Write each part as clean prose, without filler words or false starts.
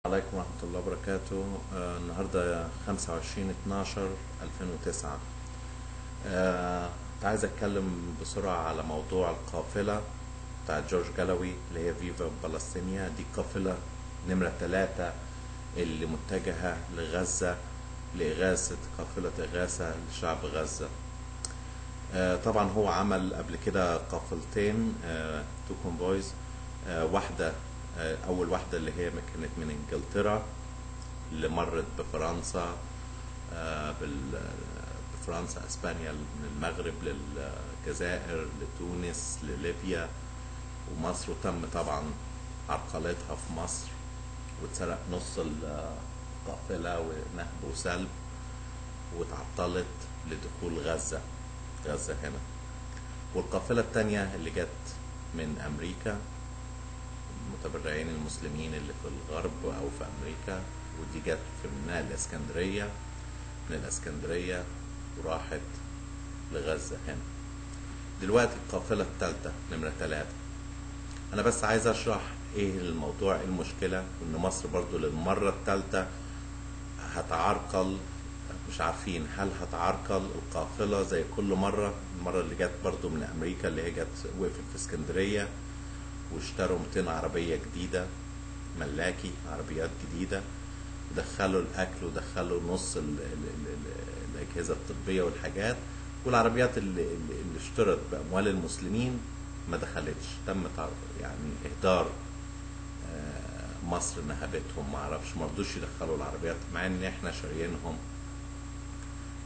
عليكم ورحمة الله وبركاته. النهاردة 25/12/2009. كنت عايز أتكلم بسرعة على موضوع القافلة بتاع جورج جالوي اللي هي فيفا فلسطينيا. دي قافلة نمرة 3 اللي متجهة لغزة لإغاثة، قافلة إغاثة لشعب غزة. طبعا هو عمل قبل كده قافلتين، تو كونفويز. واحدة، أول واحدة اللي هي كانت من إنجلترا اللي مرت بفرنسا، بفرنسا أسبانيا، من المغرب للجزائر لتونس لليبيا ومصر، وتم طبعا عرقلتها في مصر واتسرق نص القافلة ونهب وسلب، واتعطلت لدخول غزة هنا. والقافلة التانية اللي جت من أمريكا، المتبرعين المسلمين اللي في الغرب أو في أمريكا، ودي جت من الإسكندرية وراحت لغزة هنا. دلوقتي القافلة الثالثة نمرة 3. أنا بس عايز أشرح إيه الموضوع، إيه المشكلة، وإن مصر برضو للمرة الثالثة هتعرقل. مش عارفين هل هتعرقل القافلة زي كل مرة. المرة اللي جت برضو من أمريكا اللي هي جت وقفت في اسكندرية واشتروا 200 عربية جديدة ملاكي، عربيات جديدة، ودخلوا الأكل ودخلوا نص الأجهزة الطبية والحاجات، والعربيات اللي اشترت بأموال المسلمين ما دخلتش. تم يعني إهدار. مصر نهبتهم، ما اعرفش، ما رضوش يدخلوا العربيات مع ان احنا شاريينهم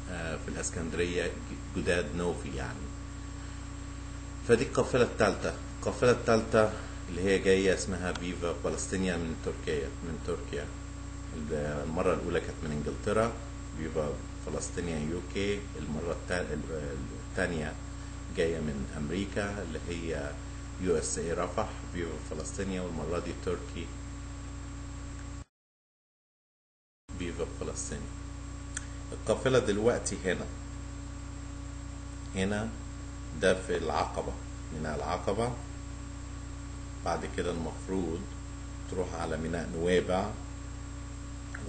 في الاسكندريه جداد نوفي يعني. فدي القافله الثالثه. القافله الثالثه اللي هي جايه اسمها فيفا فلسطينيا من تركيا. المره الاولى كانت من انجلترا، فيفا فلسطينيا يو كي. المره الثانيه جايه من امريكا اللي هي يو اس اي رفح فيفا فلسطينيا، والمره دي تركي فيفا فلسطينيا. القافلة دلوقتي هنا ده في العقبة، ميناء العقبة. بعد كده المفروض تروح على ميناء نويبع،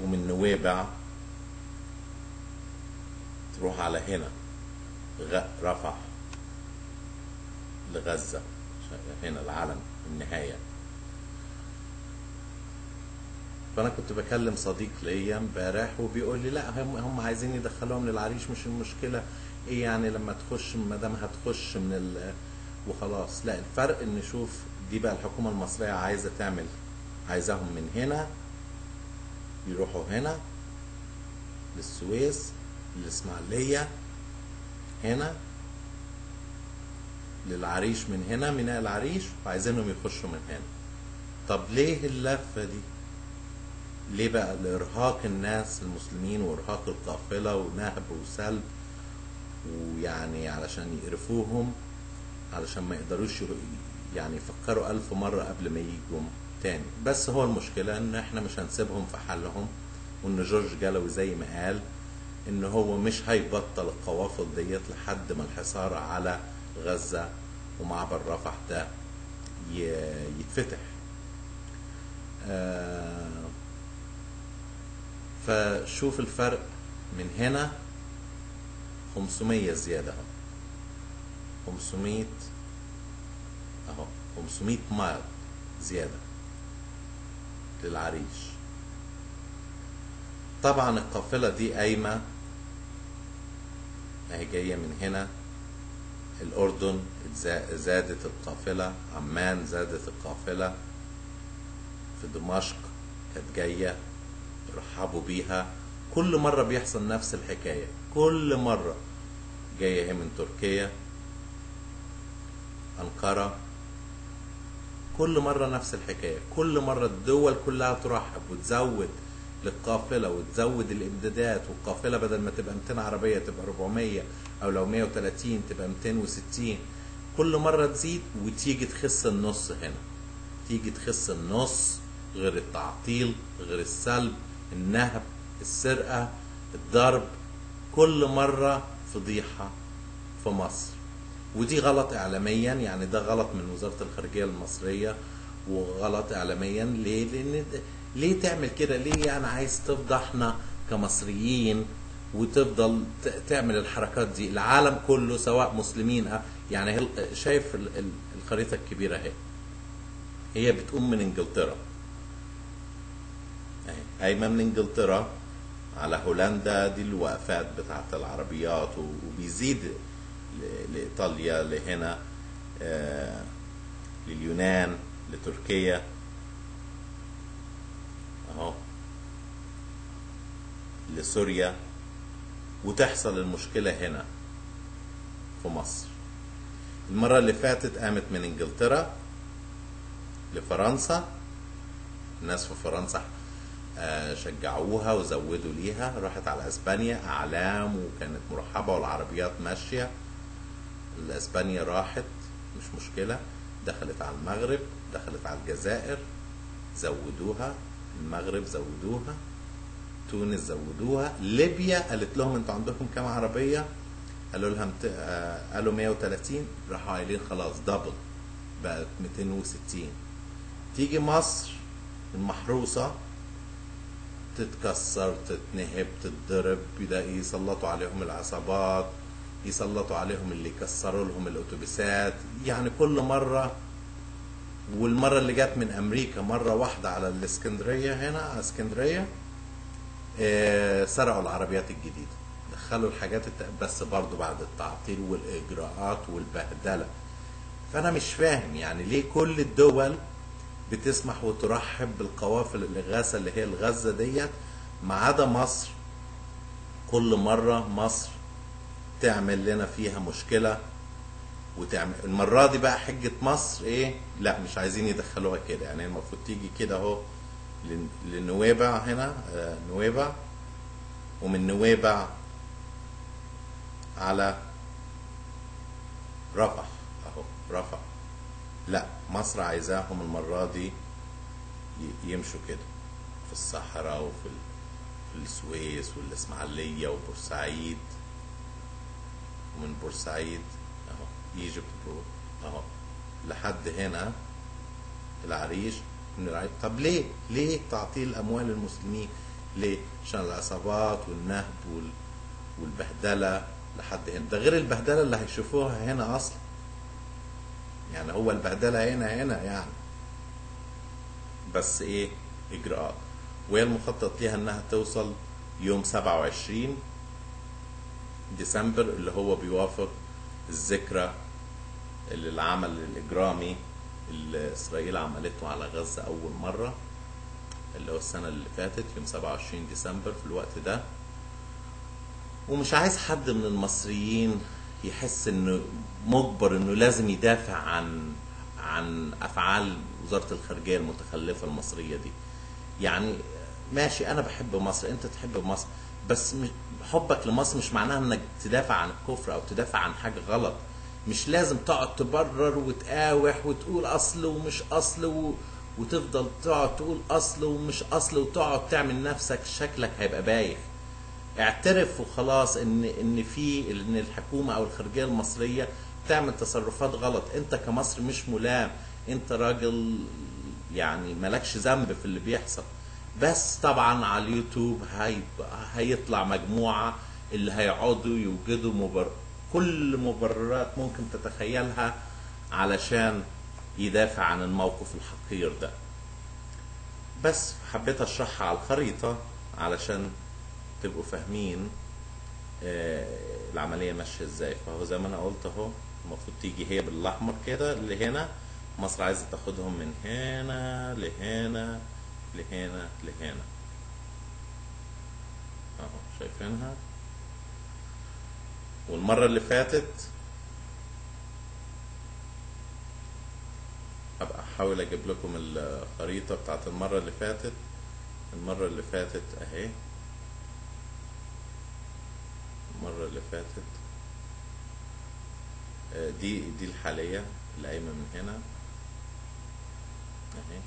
ومن نويبع تروح على هنا رفح لغزة. هنا العلم النهاية. فانا كنت بكلم صديق ليا امبارح وبيقول لي لا، هم عايزين يدخلوهم للعريش، مش المشكله ايه يعني لما تخش، ما دام هتخش من وخلاص. لا، الفرق ان نشوف دي بقى الحكومه المصريه عايزاهم من هنا يروحوا هنا للسويس، للاسماعيليه، هنا للعريش، من هنا ميناء العريش، وعايزينهم يخشوا من هنا. طب ليه اللفه دي؟ ليه بقى؟ لإرهاق الناس المسلمين وإرهاق القافلة ونهب وسلب، ويعني علشان يقرفوهم، علشان ما يقدروش يعني يفكروا 1000 مرة قبل ما يجوا تاني. بس هو المشكلة ان احنا مش هنسيبهم في حالهم، وان جورج جالوي زي ما قال ان هو مش هيبطل القوافل ديت لحد ما الحصار على غزة ومعبر رفح ده يتفتح. فشوف الفرق من هنا 500 زيادة اهو، 500 اهو، 500 مايل زيادة للعريش. طبعا القافلة دي قايمة اهي، جاية من هنا الأردن زادت القافلة، عمان زادت القافلة، في دمشق كانت جاية، رحبوا بيها. كل مرة بيحصل نفس الحكاية، كل مرة جاية هي من تركيا، أنقرة، كل مرة نفس الحكاية. كل مرة الدول كلها ترحب وتزود للقافلة وتزود الإمدادات، والقافلة بدل ما تبقى 200 عربية تبقى 400، أو لو 130 تبقى 260. كل مرة تزيد وتيجي تخس النص هنا، تيجي تخس النص، غير التعطيل، غير السلب، النهب، السرقة، الضرب. كل مرة فضيحة في مصر. ودي غلط اعلاميا، يعني ده غلط من وزارة الخارجية المصرية، وغلط اعلاميا. ليه؟ لان ليه تعمل كده؟ ليه يعني عايز تفضحنا كمصريين وتفضل تعمل الحركات دي؟ العالم كله سواء مسلمين يعني شايف الخريطة الكبيرة اهي، هي بتقوم من انجلترا اهي، قايمة من انجلترا على هولندا، دي الوقفات بتاعت العربيات، وبيزيد لإيطاليا، لهنا لليونان، لتركيا اهو، لسوريا، وتحصل المشكلة هنا في مصر. المرة اللي فاتت قامت من انجلترا لفرنسا، الناس في فرنسا شجعوها وزودوا ليها، راحت على اسبانيا، اعلام وكانت مرحبة والعربيات ماشية. الاسبانيا راحت مش مشكلة، دخلت على المغرب، دخلت على الجزائر زودوها، المغرب زودوها، تونس زودوها، ليبيا قالت لهم انتوا عندكم كام عربية؟ قالوا لها قالوا 130، راحوا قايلين خلاص دبل بقت 260. تيجي مصر المحروسة تتكسر، تتنهب، تتضرب، يسلطوا عليهم العصابات، يسلطوا عليهم اللي يكسروا لهم الاتوبيسات، يعني كل مرة. والمرة اللي جت من امريكا مرة واحدة على الاسكندرية، هنا على اسكندرية سرقوا العربيات الجديدة، دخلوا الحاجات بس برضو بعد التعطيل والاجراءات والبهدلة. فانا مش فاهم يعني ليه كل الدول بتسمح وترحب بالقوافل الإغاثة اللي هي الغزة ديت، ما عدا مصر. كل مرة مصر تعمل لنا فيها مشكلة وتعمل. المرة دي بقى حجة مصر ايه؟ لا مش عايزين يدخلوها كده، يعني المفروض تيجي كده اهو لنويبع هنا، نويبع، ومن نويبع على رفح اهو، رفح. لا مصر عايزاهم المرة دي يمشوا كده في الصحراء في السويس والاسماعيلية وبورسعيد، ومن بورسعيد اهو ايجيبت برو اهو لحد هنا العريش، من العريش. طب ليه تعطيل اموال المسلمين؟ ليه؟ عشان العصابات والنهب والبهدلة لحد هنا. ده غير البهدلة اللي هيشوفوها هنا اصلا، يعني هو البهدلة هنا يعني، بس ايه؟ اجراءات. وهي المخطط ليها انها توصل يوم 27 ديسمبر، اللي هو بيوافق الذكرى اللي العمل الاجرامي اللي اسرائيل عملته على غزة اول مرة، اللي هو السنة اللي فاتت يوم 27 ديسمبر في الوقت ده. ومش عايز حد من المصريين يحس انه مجبر انه لازم يدافع عن افعال وزارة الخارجية المتخلفة المصرية دي. يعني ماشي، انا بحب مصر، انت تحب مصر، بس حبك لمصر مش معناها انك تدافع عن الكفر او تدافع عن حاجة غلط. مش لازم تقعد تبرر وتقاوح وتقول اصل ومش اصل وتفضل تقعد تقول اصل ومش اصل، وتقعد تعمل نفسك شكلك هيبقى بايخ. اعترف وخلاص ان الحكومة او الخارجية المصرية تعمل تصرفات غلط. انت كمصر مش ملام، انت راجل يعني مالكش ذنب في اللي بيحصل. بس طبعا على اليوتيوب هيطلع مجموعة اللي هيقعدوا يوجدوا كل مبررات ممكن تتخيلها علشان يدافع عن الموقف الحقير ده. بس حبيت اشرحها على الخريطة علشان تبقوا فاهمين العملية ماشية ازاي. فهو زي ما انا قلت اهو، المفروض تيجي هي بالاحمر كده اللي هنا، مصر عايزة تاخدهم من هنا لهنا لهنا لهنا اهو، شايفينها. والمرة اللي فاتت هبقى احاول اجيب لكم الخريطة بتاعت المرة اللي فاتت. المرة اللي فاتت اهي، المرة اللي فاتت دي الحالية اللي قايمة من هنا اهي،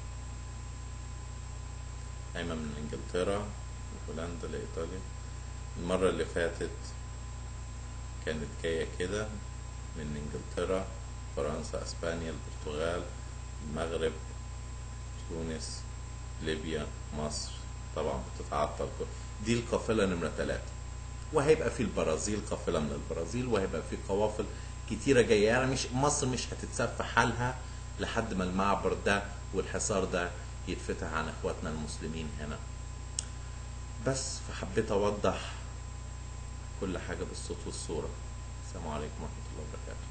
قايمة من انجلترا، من هولندا لايطاليا. المرة اللي فاتت كانت جاية كده من انجلترا، فرنسا، اسبانيا، البرتغال، المغرب، تونس، ليبيا، مصر طبعا بتتعطل. دي القافلة نمرة 3. وهيبقى في البرازيل، قافلة من البرازيل، وهيبقى في قوافل كتيرة جاية. يعني مصر مش هتتساب في حالها لحد ما المعبر ده والحصار ده يتفتح عن اخواتنا المسلمين هنا. بس فحبيت اوضح كل حاجة بالصوت والصورة. السلام عليكم ورحمة الله وبركاته.